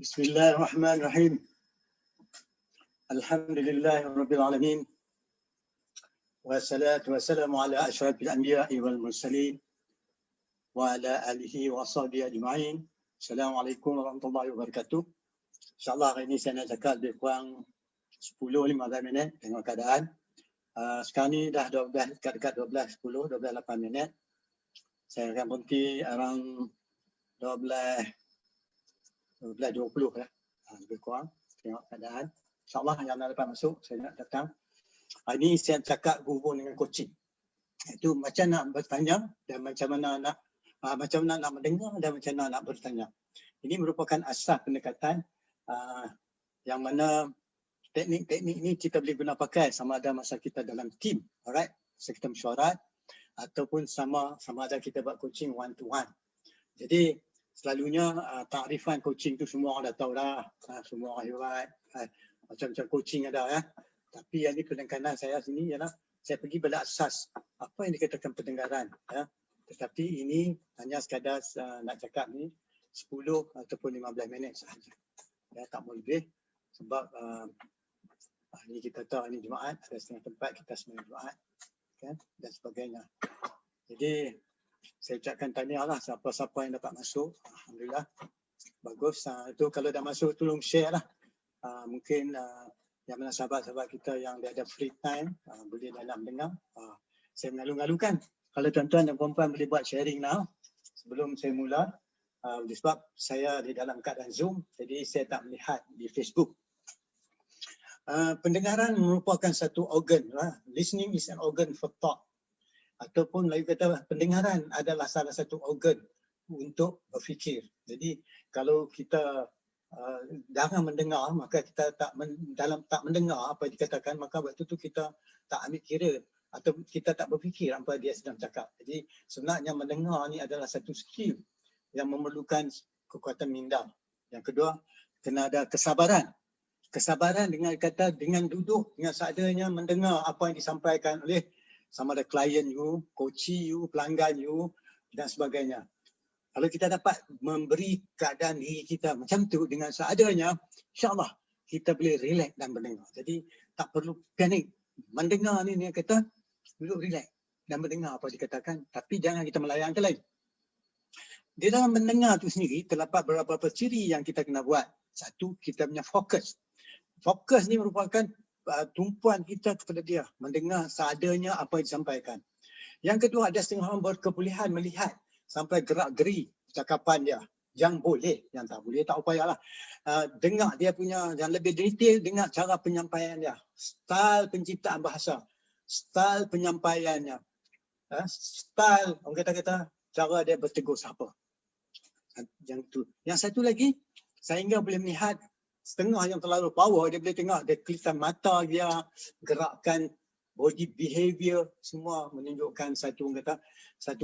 Bismillahirrahmanirrahim. Alhamdulillahirabbil alamin. Wassalatu wassalamu ala asyrafil anbiya'i wal mursalin wa ala alihi wa sahbihi ajma'in. Assalamualaikum warahmatullahi wabarakatuh. InsyaAllah hari ini saya nak cakap lebih kurang 10-15 minit tengok keadaan. Sekarang ni dah 12, dekat 12:10, 12:08 minit. Saya akan berhenti around 12:20 lah. Lebih kurang tengok keadaan. InsyaAllah yang nak dapat masuk, saya nak datang. Hari ini saya cakap hubung dengan coaching. Itu macam nak bertanya dan macam mana nak mendengar dan macam mana nak bertanya. Ini merupakan asas pendekatan yang mana teknik-teknik ini kita boleh guna pakai sama ada masa kita dalam team, alright, masa kita mesyuarat ataupun sama ada kita buat coaching one to one. Jadi selalunya takrifan coaching tu semua orang dah tahu dah, semua orang hebat, macam-macam coaching ada ya. Tapi yang ini penekanan saya sini ialah saya pergi pada asas apa yang dikatakan pendengaran ya. Tetapi ini hanya sekadar nak cakap ni 10 ataupun 15 minit sahaja. Ya, tak mau lebih sebab ini kita tahu ini Jumaat, ada setengah tempat kita sembahyang Jumaat kan dan sebagainya. Jadi saya ucapkan tahniah lah siapa-siapa yang dapat masuk. Alhamdulillah. Bagus. Itu kalau dah masuk tolong share lah. Mungkin yang mana sahabat-sahabat kita yang dia ada free time boleh dalam dengar. Saya mengalu-alukan kalau tuan-tuan dan puan-puan boleh buat sharing now sebelum saya mula. Sebab saya di dalam keadaan Zoom, jadi saya tak melihat di Facebook. Pendengaran merupakan satu organ. Listening is an organ for thought. Ataupun lagi kata pendengaran adalah salah satu organ untuk berfikir. Jadi kalau kita jarang mendengar, maka kita tak mendengar apa yang dikatakan, maka waktu tu kita tak ambil kira atau kita tak berfikir apa dia sedang cakap. Jadi sebenarnya mendengar ni adalah satu skill yang memerlukan kekuatan minda. Yang kedua, kena ada kesabaran. Kesabaran dengan kata dengan duduk dengan seadanya mendengar apa yang disampaikan oleh sama ada klien you, coachee you, pelanggan you dan sebagainya. Kalau kita dapat memberi keadaan diri kita macam tu dengan seadanya, insyaAllah kita boleh relax dan mendengar. Jadi tak perlu panik. Mendengar ni dia kata duduk relax dan mendengar apa dikatakan, tapi jangan kita melayan ke lain. Di dalam mendengar tu sendiri terdapat beberapa ciri yang kita kena buat. Satu, kita punya fokus. Fokus ni merupakan tumpuan kita kepada dia, mendengar seadanya apa yang disampaikan. Yang kedua, ada setengah orang berkebolehan melihat sampai gerak-geri cakapan dia. Yang boleh, yang tak boleh tak payahlah. Dengar dia punya yang lebih detail, dengar cara penyampaian dia, style penciptaan bahasa, style penyampaiannya, style orang kata cara dia bertegur siapa. Yang tu. Yang satu lagi, sehingga boleh melihat setengah yang terlalu power, dia boleh tengok dia kelihatan mata dia, gerakan body behavior semua menunjukkan satu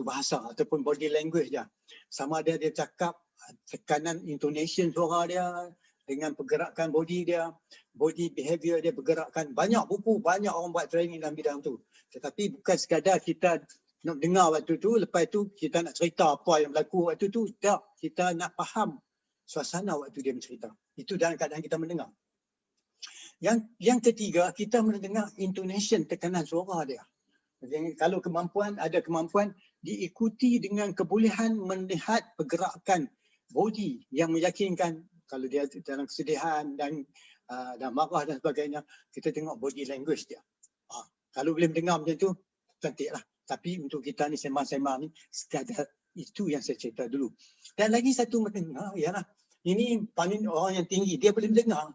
bahasa ataupun body language dia. Sama ada dia cakap, tekanan intonation suara dia dengan pergerakan body dia, body behavior dia bergerakkan. Banyak buku, banyak orang buat training dalam bidang tu. Tetapi bukan sekadar kita nak dengar waktu tu, lepas tu kita nak cerita apa yang berlaku waktu tu. Tak, kita nak faham suasana waktu dia bercerita. Itu dalam keadaan kita mendengar. Yang ketiga, kita mendengar intonation, tekanan suara dia. Jadi, kalau ada kemampuan diikuti dengan kebolehan melihat pergerakan body yang meyakinkan. Kalau dia dalam kesedihan dan marah dan sebagainya, kita tengok body language dia. Kalau boleh mendengar macam tu, cantiklah. Tapi untuk kita ni sembang-sembang ni, sekadar itu yang saya cerita dulu. Dan lagi satu mendengar ialah ini paling orang yang tinggi, dia boleh mendengar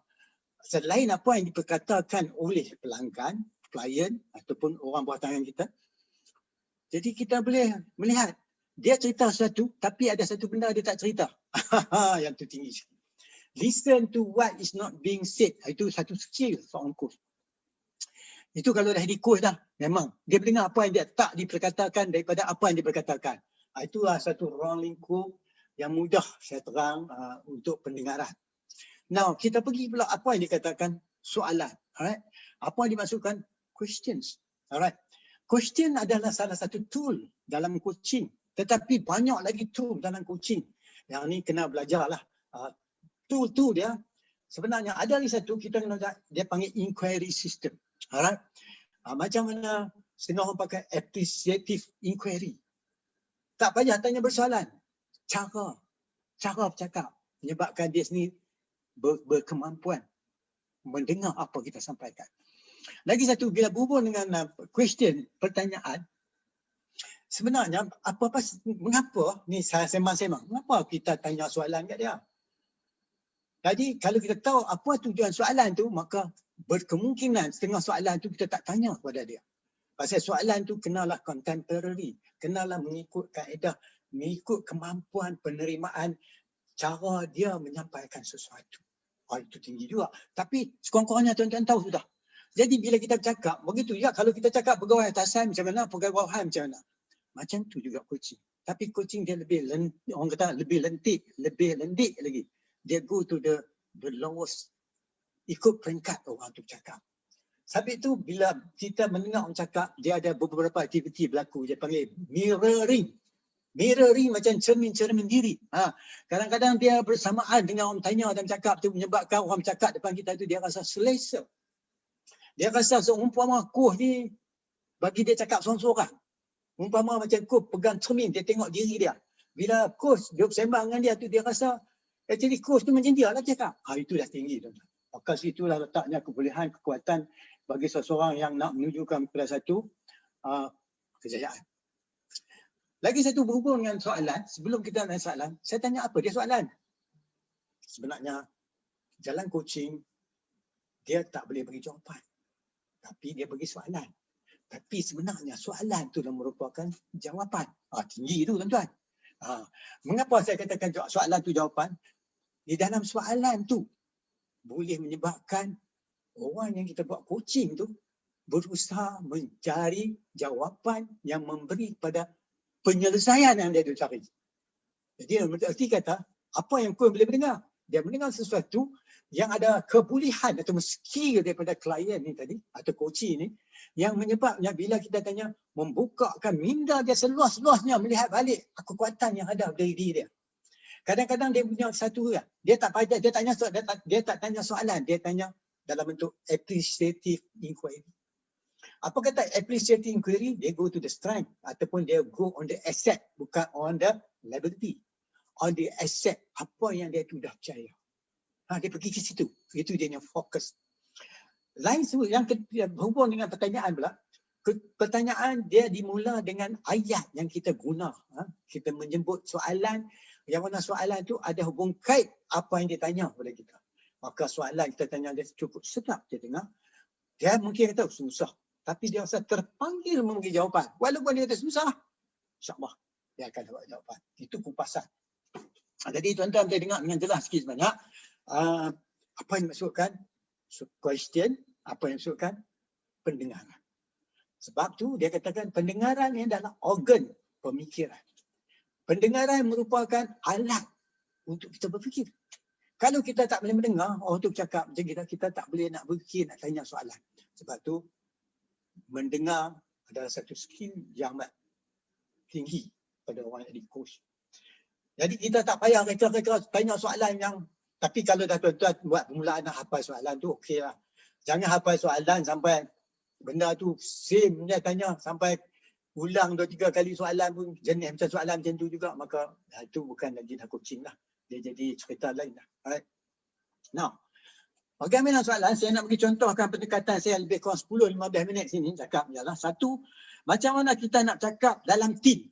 selain apa yang diperkatakan oleh pelanggan, klien ataupun orang buat tangan kita. Jadi kita boleh melihat dia cerita sesuatu tapi ada satu benda dia tak cerita. Yang tu tinggi sekali. Listen to what is not being said. Itu satu skill seorang coach. Itu kalau dah di coach dah, memang dia mendengar apa yang dia tak diperkatakan daripada apa yang diperkatakan. Itulah satu ruang lingkup yang mudah saya terang untuk pendengaran. Now, kita pergi pula apa yang dikatakan soalan. Alright? Apa yang dimaksudkan? Questions. Alright? Question adalah salah satu tool dalam coaching. Tetapi banyak lagi tool dalam coaching. Yang ni kena belajarlah. tool tu dia sebenarnya ada lagi satu kita kena dia panggil inquiry system. Alright. Macam mana setengah orang pakai appreciative inquiry. Tak payah tanya bersoalan. Cara bercakap menyebabkan dia sendiri berkemampuan mendengar apa kita sampaikan. Lagi satu, bila berhubung dengan question, pertanyaan, sebenarnya mengapa ni saya sembang-sembang, mengapa kita tanya soalan kat dia? Jadi kalau kita tahu apa tujuan soalan tu, maka berkemungkinan setengah soalan tu kita tak tanya kepada dia. Pasal soalan tu kenalah contemporary, kenalah mengikut kaedah, mengikut kemampuan penerimaan cara dia menyampaikan sesuatu. Itu tinggi juga. Tapi sekurang-kurangnya tuan-tuan tahu sudah. Jadi bila kita bercakap, begitu juga kalau kita cakap pegawai atasan macam mana, pegawai bawahan macam mana. Macam tu juga coaching. Tapi coaching dia orang kata lebih lentik lagi. Dia go to the lowest, ikut peringkat orang tu cakap. Sebab itu bila kita mendengar orang cakap, dia ada beberapa aktiviti berlaku. Dia panggil mirroring. Mirroring macam cermin diri. Kadang-kadang dia bersamaan dengan orang tanya dan cakap tu menyebabkan orang cakap depan kita tu dia rasa selesa. Dia rasa seumpama Koh ni bagi dia cakap seorang-seorang. Umpama macam Koh pegang cermin, dia tengok diri dia. Bila coach dia bersembang dengan dia tu, dia rasa actually coach tu macam dia lah cakap. Itu dah tinggi tuan-tuan. Maka situlah letaknya kebolehan, kekuatan bagi seseorang yang nak menujukan kepada satu kejayaan. Lagi satu berhubung dengan soalan, sebelum kita nak soalan, saya tanya apa dia soalan? Sebenarnya jalan coaching, dia tak boleh bagi jawapan. Tapi dia bagi soalan. Tapi sebenarnya soalan tu merupakan jawapan. Tinggi tu tuan-tuan. Mengapa saya katakan soalan tu jawapan? Di dalam soalan tu boleh menyebabkan orang yang kita buat coaching tu berusaha mencari jawapan yang memberi pada penyelesaian yang dia cari. Jadi berarti kata, apa yang kau boleh mendengar? Dia mendengar sesuatu yang ada kebolehan atau skill daripada klien ni tadi, atau coaching ni, yang menyebabnya bila kita tanya, membukakan minda dia seluas-luasnya melihat balik kekuatan yang ada dari diri dia. Kadang-kadang dia punya satu, dia tak tanya soalan, dia tanya dalam bentuk appreciative inquiry. Apa kata appreciative inquiry? Dia go to the strength ataupun dia go on the asset, bukan on the liability. On the asset, apa yang dia tu dah percaya. Dia pergi ke situ. Itu dia yang fokus. Lain yang berhubung dengan pertanyaan pula. Pertanyaan dia dimula dengan ayat yang kita guna. Kita menyebut soalan, yang mana soalan tu ada hubung kait apa yang dia tanya kepada kita. Maka soalan kita tanya dia cukup sedap dia dengar. Dia mungkin kata susah. Tapi dia rasa terpanggil memberi jawapan. Walaupun dia kata susah, insyaAllah dia akan dapat jawapan. Itu kupasan. Jadi tuan-tuan boleh dengar dengan jelas sikit sebanyak. Apa yang dimaksudkan question, apa yang dimaksudkan pendengaran. Sebab tu dia katakan pendengaran ini adalah organ pemikiran. Pendengaran merupakan alat untuk kita berfikir. Kalau kita tak boleh mendengar, orang tu bercakap macam kita tak boleh nak berfikir, nak tanya soalan. Sebab tu mendengar adalah satu skill yang tinggi pada orang yang di-coach. Jadi kita tak payah reka-reka tanya soalan yang, tapi kalau dah tuan-tuan buat permulaan nak hafal soalan tu, okey lah. Jangan hafal soalan sampai benda tu same dia tanya, sampai ulang 2-3 kali soalan pun jenis macam soalan macam tu juga, maka itu bukan lagi dah coaching lah. Dia jadi cerita lain lah. Alright. Now, bagaimana soalan? Saya nak bagi contohkan pendekatan saya lebih kurang 10-15 minit sini cakap ialah satu, macam mana kita nak cakap dalam tim.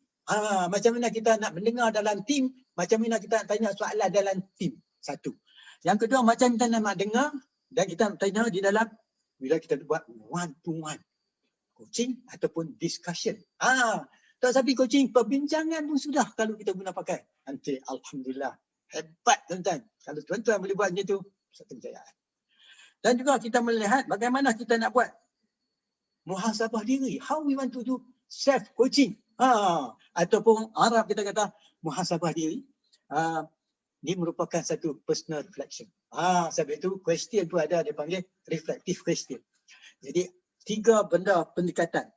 Macam mana kita nak mendengar dalam tim, macam mana kita nak tanya soalan dalam tim. Satu. Yang kedua, macam kita nak dengar dan kita nak tanya di dalam bila kita buat one to one coaching ataupun discussion. Tak sampai coaching, perbincangan pun sudah kalau kita guna pakai. Nanti alhamdulillah hebat tuan-tuan. Kalau tuan-tuan boleh buat macam tu, satu kejayaan. Dan juga kita melihat bagaimana kita nak buat muhasabah diri. How we want to do self coaching. Ataupun Arab kita kata muhasabah diri. Ini merupakan satu personal reflection. Sebab itu question tu ada, dia panggil reflective question. Jadi 3 benda pendekatan.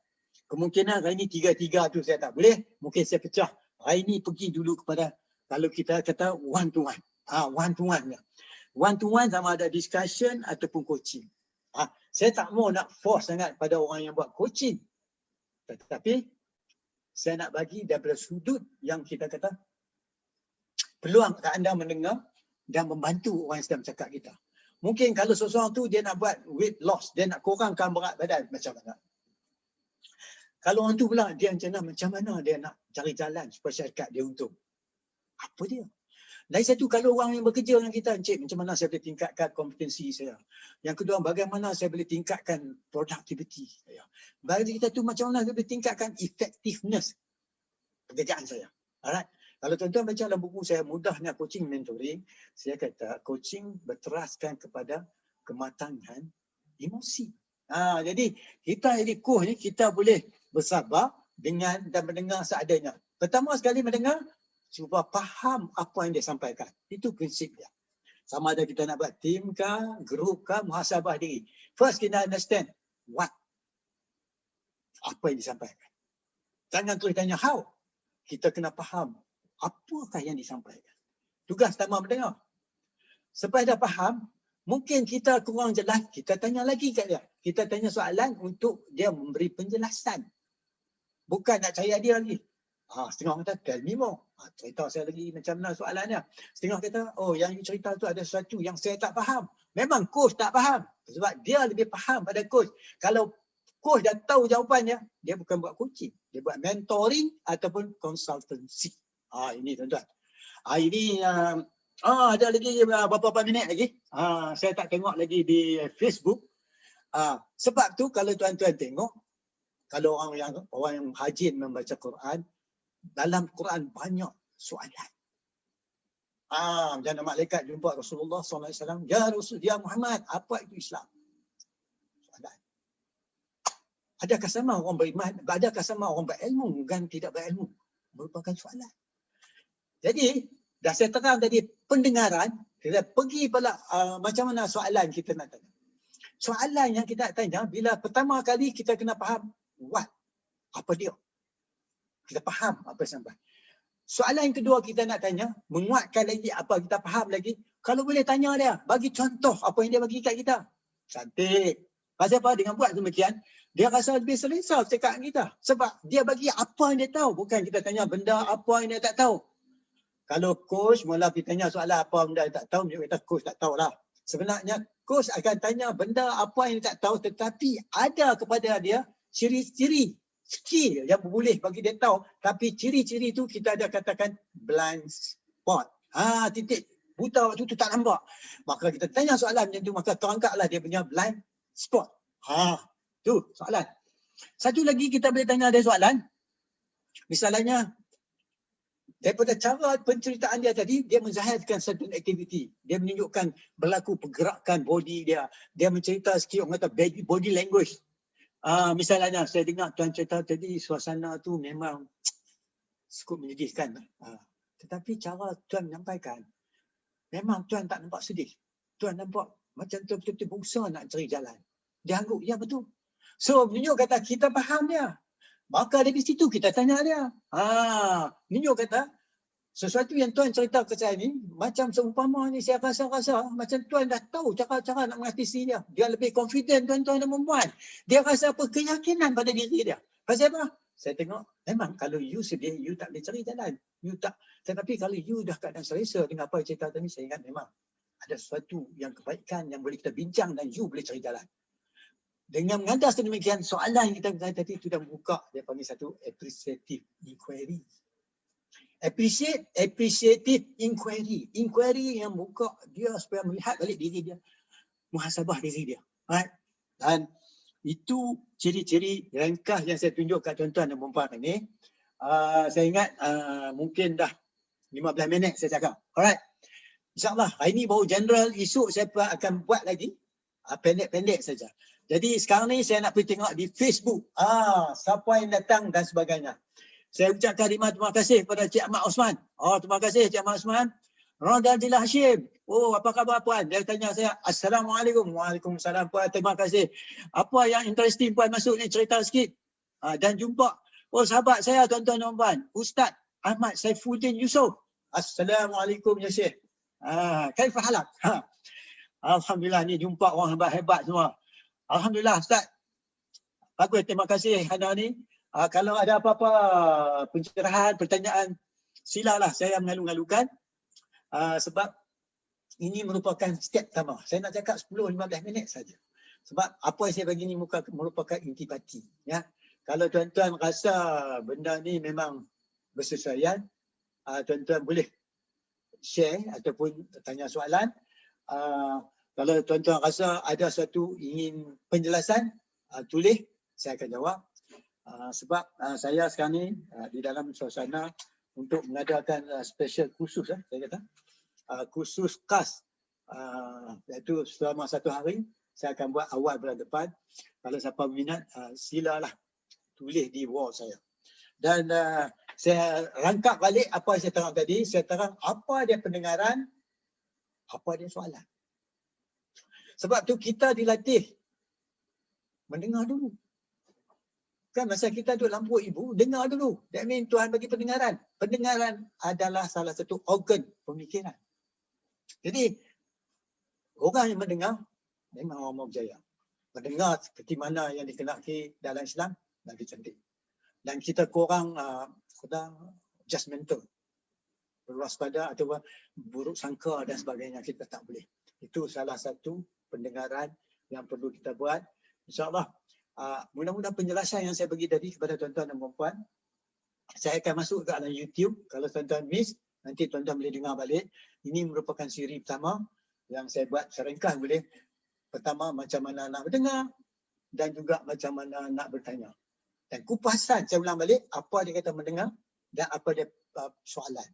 Kemungkinan hari ini 3 tu saya tak boleh. Mungkin saya pecah. Hari ini pergi dulu kepada, kalau kita kata one to one. One to one. One to one sama ada discussion ataupun coaching. Saya tak mau nak force sangat pada orang yang buat coaching. Tetapi saya nak bagi daripada sudut yang kita kata peluang anda mendengar dan membantu orang yang sedang bercakap kita. Mungkin kalau seseorang tu dia nak buat weight loss, dia nak kurangkan berat badan, macam mana? Kalau orang tu pula dia macam mana dia nak cari jalan supaya syarikat dia untung. Apa dia? Lagi satu, kalau orang yang bekerja dengan kita, Encik, macam mana saya boleh tingkatkan kompetensi saya? Yang kedua, bagaimana saya boleh tingkatkan productivity saya? Bagi kita tu macam mana saya boleh tingkatkan effectiveness pekerjaan saya? Alright. Kalau tuan-tuan baca dalam buku saya, Mudahnya Coaching Mentoring, saya kata coaching berteraskan kepada kematangan emosi. Jadi kita jadi coach ni, kita boleh bersabar dengan dan mendengar seadanya. Pertama sekali mendengar, cuba faham apa yang dia sampaikan. Itu prinsip dia. Sama ada kita nak buat team kah, group kah, muhasabah diri. First kita understand what. Apa yang disampaikan. Jangan terus tanya how. Kita kena faham apakah yang disampaikan. Tugas pertama mendengar. Supaya dah faham, mungkin kita kurang jelas, kita tanya lagi kat dia. Kita tanya soalan untuk dia memberi penjelasan. Bukan nak cari dia lagi. Setengah kata, tell me more. Cerita saya lagi macam mana soalannya. Setengah kata, oh yang you cerita tu ada sesuatu yang saya tak faham. Memang coach tak faham. Sebab dia lebih faham pada coach. Kalau coach dah tahu jawapannya, dia bukan buat coaching. Dia buat mentoring ataupun consultancy. Ini tuan-tuan. Ini ada lagi berapa minit lagi. Saya tak tengok lagi di Facebook. Sebab tu kalau tuan-tuan tengok, kalau orang yang rajin membaca Quran, dalam Quran banyak soalan. Macam malaikat jumpa Rasulullah SAW. Ya Rasul, ya Muhammad, apa itu Islam? Soalan. Adakah sama orang beriman? Adakah sama orang berilmu dan tidak berilmu? Merupakan soalan. Jadi, dah saya terang tadi pendengaran, kita pergi pula macam mana soalan kita nak tanya. Soalan yang kita nak tanya, bila pertama kali kita kena faham what? Apa dia? Kita faham apa yang sampai. Soalan yang kedua kita nak tanya, menguatkan lagi apa kita faham lagi. Kalau boleh tanya dia, bagi contoh apa yang dia bagi kat kita. Cantik. Pasal apa? Dengan buat demikian, dia rasa lebih selesa cakap dengan kita. Sebab dia bagi apa yang dia tahu. Bukan kita tanya benda apa yang dia tak tahu. Kalau coach mula kita tanya soalan apa benda dia tak tahu, dia kata coach tak tahulah. Sebenarnya coach akan tanya benda apa yang dia tak tahu, tetapi ada kepada dia ciri-ciri, skill yang boleh bagi dia tahu. Tapi ciri-ciri itu kita ada katakan blind spot. Titik buta waktu tu tak nampak. Maka kita tanya soalan macam tu, maka terangkatlah dia punya blind spot. Tu soalan. Satu lagi kita boleh tanya dia soalan. Misalnya, daripada cara penceritaan dia tadi, dia menzahirkan satu aktiviti. Dia menunjukkan berlaku pergerakan body dia. Dia mencerita sikit, orang kata body language. Misalnya, saya dengar tuan cerita tadi, suasana tu memang cukup menyedihkan. Tetapi cara tuan menyampaikan, memang tuan tak nampak sedih. Tuan nampak macam tuan betul-betul berusaha nak cari jalan. Dia angguk, ya betul. So, menunjuk kata kita faham dia. Maka dari situ kita tanya dia. Menunjuk kata, sesuatu yang tuan cerita ke saya ni, macam seumpama ni saya rasa macam tuan dah tahu cara-cara nak mengatasi dia. Dia lebih confident tuan-tuan dan perempuan. Dia rasa apa? Keyakinan pada diri dia. Pasal apa? Saya tengok, memang kalau you sedih, you tak boleh cari jalan. You tak. Tetapi kalau you dah keadaan selesa dengan apa yang cerita tadi, saya ingat memang ada sesuatu yang kebaikan yang boleh kita bincang dan you boleh cari jalan. Dengan mengandas demikian, soalan yang kita berkata tadi itu dah membuka, dia panggil satu appreciative inquiry. Appreciative inquiry. Inquiry yang buka dia supaya melihat balik diri dia. Muhasabah diri dia. Right? Dan itu ciri-ciri ringkas yang saya tunjuk kat tuan-tuan dan perempuan ini. Saya ingat mungkin dah 15 minit saya cakap. Alright. InsyaAllah hari ini baru general, esok saya akan buat lagi. Pendek-pendek saja. Jadi sekarang ni saya nak pergi tengok di Facebook. Siapa yang datang dan sebagainya. Saya ucapkan terima kasih kepada Cik Ahmad Osman. Terima kasih Cik Ahmad Osman. Radadillah Hashim. Apa khabar puan? Dia tanya saya, Assalamualaikum. Waalaikumsalam puan. Terima kasih. Apa yang interesting puan masuk ni, cerita sikit. Dan jumpa. Sahabat saya tuan-tuan dan puan. Ustaz Ahmad Saifuddin Yusof. Assalamualaikum ya Syekh. Kaifa halak? Alhamdulillah ni jumpa orang hebat-hebat semua. Alhamdulillah Ustaz. Bagus, terima kasih Hana ni. Kalau ada apa-apa pencerahan, pertanyaan, silalah saya mengalu-alukan. Sebab ini merupakan step pertama. Saya nak cakap 10-15 minit saja. Sebab apa yang saya bagi ni merupakan intipati. Ya. Kalau tuan-tuan rasa benda ni memang bersesuaian, tuan-tuan boleh share ataupun tanya soalan. Kalau tuan-tuan rasa ada satu ingin penjelasan, tulis, saya akan jawab. Sebab saya sekarang ni di dalam suasana untuk mengadakan special khusus, saya kata khusus khas, iaitu selama 1 hari saya akan buat awal bulan depan. Kalau siapa minat, silalah tulis di wall saya. Dan saya rangkap balik apa yang saya terang tadi. Saya terang apa dia pendengaran, apa dia soalan. Sebab tu kita dilatih mendengar dulu. Kan masa kita duduk dalam perut ibu, dengar dulu. That means Tuhan bagi pendengaran. Pendengaran adalah salah satu organ pemikiran. Jadi, orang yang mendengar, memang orang berjaya. Mendengar seperti mana yang dikenali dalam Islam, Nabi cantik. Dan kita kurang judgemental. Berwaspada atau buruk sangka dan sebagainya, kita tak boleh. Itu salah satu pendengaran yang perlu kita buat. InsyaAllah, mudah-mudahan penjelasan yang saya bagi tadi kepada tuan-tuan dan puan-puan, saya akan masuk ke dalam YouTube. Kalau tuan-tuan miss, nanti tuan-tuan boleh dengar balik. Ini merupakan siri pertama yang saya buat seringkali boleh. Pertama, macam mana nak mendengar dan juga macam mana nak bertanya. Dan kupasan, saya ulang balik, apa dia kata mendengar dan apa dia soalan.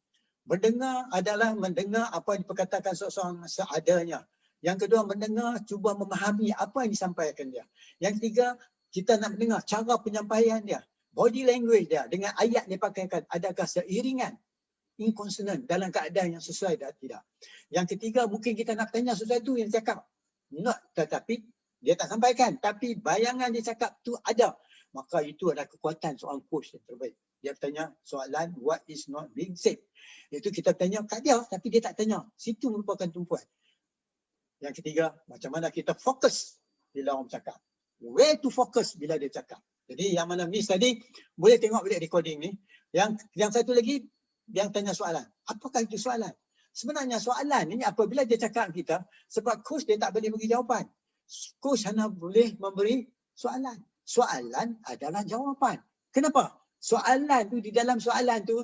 Mendengar adalah mendengar apa yang diperkatakan seseorang seadanya. Yang kedua, mendengar, cuba memahami apa yang disampaikan dia. Yang ketiga, kita nak mendengar cara penyampaian dia, body language dia, dengan ayat dia pakaikan, adakah seiringan, inconsonant, dalam keadaan yang sesuai dan tidak. Yang ketiga, mungkin kita nak tanya sesuatu yang dia cakap, tetapi dia tak sampaikan, tapi bayangan dia cakap tu ada. Maka itu adalah kekuatan seorang coach yang terbaik. Dia bertanya soalan, what is not being said. Iaitu kita tanya kat dia, tapi dia tak tanya. Situ merupakan tumpuan. Yang ketiga, macam mana kita fokus bila orang bercakap. Where to focus bila dia cakap. Jadi yang mana miss tadi, boleh tengok balik recording ni. Yang satu lagi, yang tanya soalan. Apakah itu soalan? Sebenarnya soalan ni apabila dia cakap kita, sebab coach dia tak boleh beri jawapan. Coach hanya boleh memberi soalan. Soalan adalah jawapan. Kenapa? Soalan tu, di dalam soalan tu,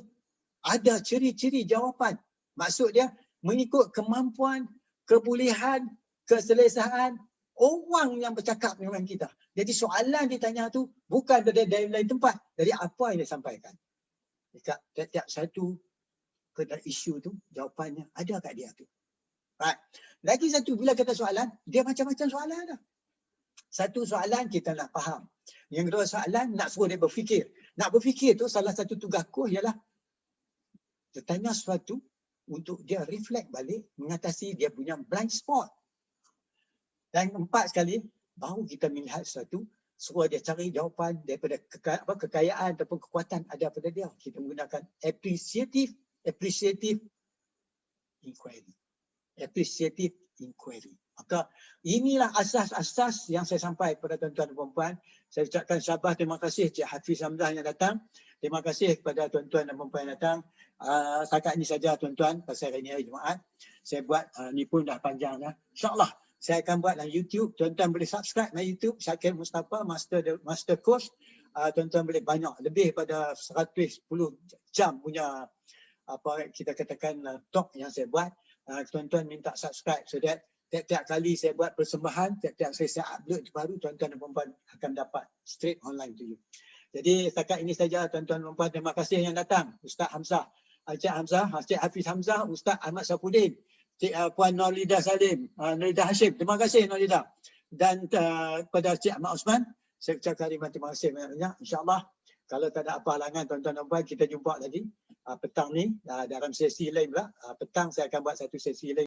ada ciri-ciri jawapan. Maksud dia, mengikut kemampuan, kebolehan, keselesaan orang yang bercakap dengan kita. Jadi soalan ditanya tu bukan dari lain tempat, dari apa yang dia sampaikan. Dekat tiap satu kena isu tu, jawapannya ada kat dia tu. Right. Lagi satu, bila kata soalan, dia macam-macam soalan dah. Satu soalan kita nak faham. Yang kedua soalan nak suruh dia berfikir. Nak berfikir tu salah satu tugas coach ialah bertanya sesuatu untuk dia reflect balik, mengatasi dia punya blind spot. Dan empat sekali, baru kita melihat sesuatu, suruh dia cari jawapan daripada kekayaan ataupun kekuatan ada pada dia. Kita menggunakan appreciative inquiry. Appreciative inquiry. Maka inilah asas-asas yang saya sampaikan kepada tuan-tuan dan puan-puan. Saya ucapkan syabas, terima kasih Cik Hafiz Hamzah yang datang. Terima kasih kepada tuan-tuan dan puan-puan yang datang. Setakat ini saja tuan-tuan, pasal hari ini hari Jumaat. Saya buat, ni pun dah panjang dah. InsyaAllah saya akan buat dalam YouTube. Tuan-tuan boleh subscribe dalam YouTube, Syakir Mustafa, Master Coach. Tuan-tuan boleh banyak, lebih pada 110 jam punya apa kita katakan talk yang saya buat. Tuan-tuan minta subscribe so that tiap-tiap kali saya buat persembahan, tiap-tiap saya upload baru, tuan-tuan dan puan-puan akan dapat straight online to you. Jadi setakat ini saja tuan-tuan dan puan-puan, terima kasih yang datang. Ustaz Hamzah, Cik Hamzah, Cik Hafiz Hamzah, Ustaz Ahmad Syafuddin, Cik Puan Nurlidah Salim, Nurlidah Hashim, terima kasih Nurlidah. Dan kepada Cik Ahmad Osman, saya ucapkan terima kasih banyak-banyak. InsyaAllah kalau tak ada apa halangan tuan-tuan dan puan, kita jumpa lagi petang ni dalam sesi lain pula. Petang saya akan buat satu sesi lain.